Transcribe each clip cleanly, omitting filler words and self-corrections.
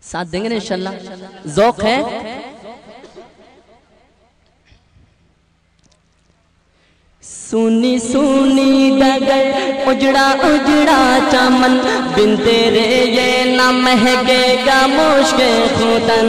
ساتھ دیں گے نا انشاءاللہ؟ ذوق ہے؟ سونی سونی ڈگر اجڑا اجڑا چمن بن تیرے یہ نہ مہکے گا مشک خودن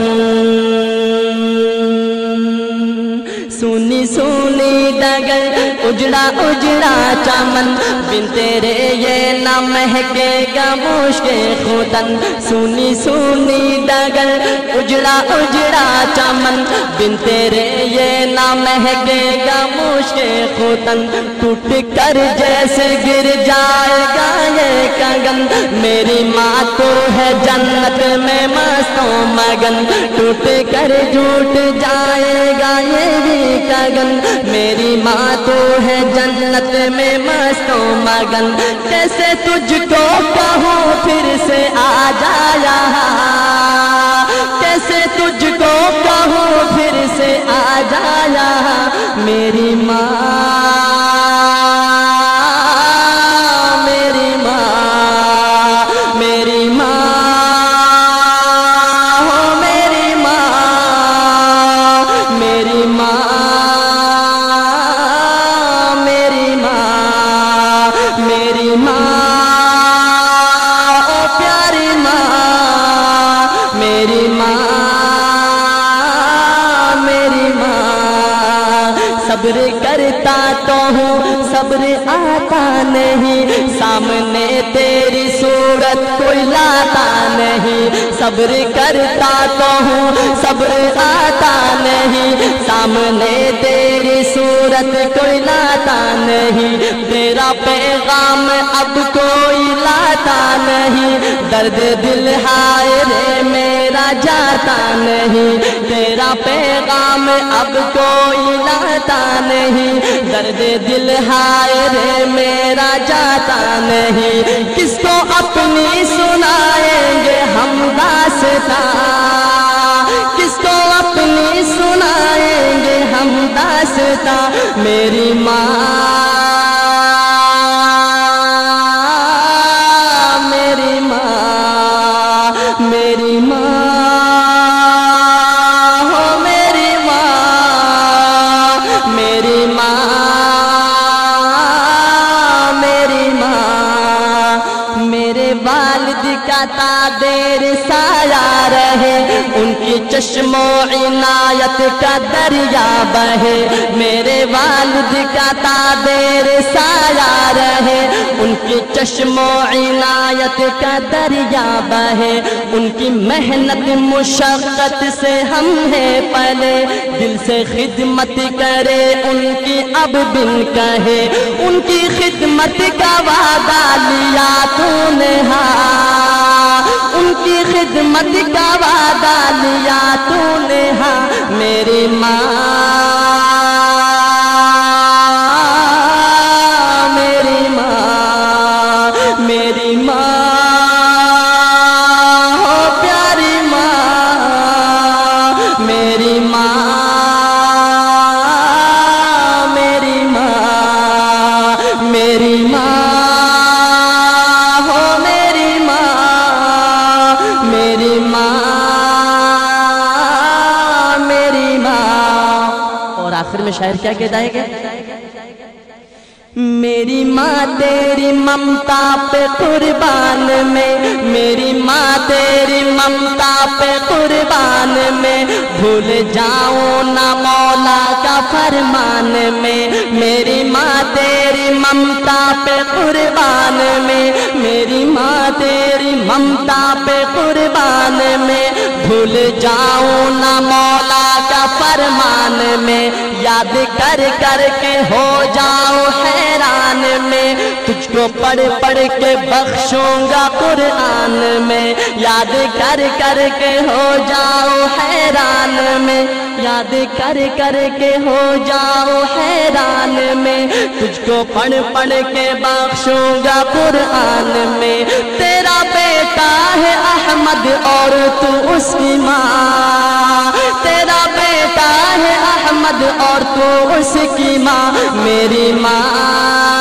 سونی سونی ڈگر اجڑا اجڑا چمن بن تیرے یہ نہ مہکے گا مشک خودن سونی سونی ڈگر اجڑا اجڑا چمن بن تیرے یہ نہ مہکے گا مشک خودن ٹوٹ کر جیسے گر جائے گا یہ کنگن میری ماں تو ہے جنت میں مست و مگن ٹوٹ کر جھوٹ جائے گا یہ بھی کنگن میری ماں تو ہے جنت میں مست و مگن کیسے تجھ کو کہوں پھر سے آ جا یہاں کیسے تجھ کو کہوں پھر سے آ جا یہاں میری ماں صبر کرتا تو ہوں صبر آتا نہیں سامنے تیری صورت کوئی لاتا نہیں صبر کرتا تو ہوں صبر آتا نہیں سامنے تیری صورت کوئی لاتا نہیں تیرا پیغام اب کوئی لاتا نہیں درد دل ہائے رے میرا جاتا نہیں تیرا پیغام اب کوئی لاتا نہیں درد دل ہائے رے میرا جاتا نہیں کس کو اپنی سنائیں گے ہم داستاں کس کو اپنی سنائیں گے ہم داستاں میری ماں میری ماں میری ماں دیر سایہ رہے ان کی چشم و عنایت کا دریا بہے میرے والد کا دیر سایہ رہے ان کی چشم و عنایت کا دریا بہے ان کی محنت مشقت سے ہم ہیں پلے دل سے خدمت کرے ان کی اب بن کہے ان کی خدمت کا وعدہ لیا تو نے ان کی خدمت کا وعدہ لیا تو نے ہاں میری ماں میری ماں میری ماں ہو پیاری ماں میری ماں میری ماں میری ماں آخر میں شاعر کیا کہتا ہے کہ میری ماں تیری ممتا پہ قربان میں میری ماں تیری ممتا پہ قربان میں بھول جاؤں نہ مولا کا فرمان میں میری ماں تیری ممتا پہ قربان میں میری ماں تیری ممتا پہ قربان میں بھول جاؤں نہ مولا کا فرمان میں یاد کر کر کے ہو جاؤ حیران میں تجھ کو پڑھ پڑھ کے بخشوں گا قرآن میں یاد کر کر کے ہو جاؤ حیران میں یاد کر کر کے ہو جاؤ حیران میں تجھ کو پڑھ پڑھ کے بخشوں گا قرآن میں تیرا بیٹا ہے احمد اور تو اس کی ماں تیرا بیٹا ہے احمد اور تو اس کی ماں میری ماں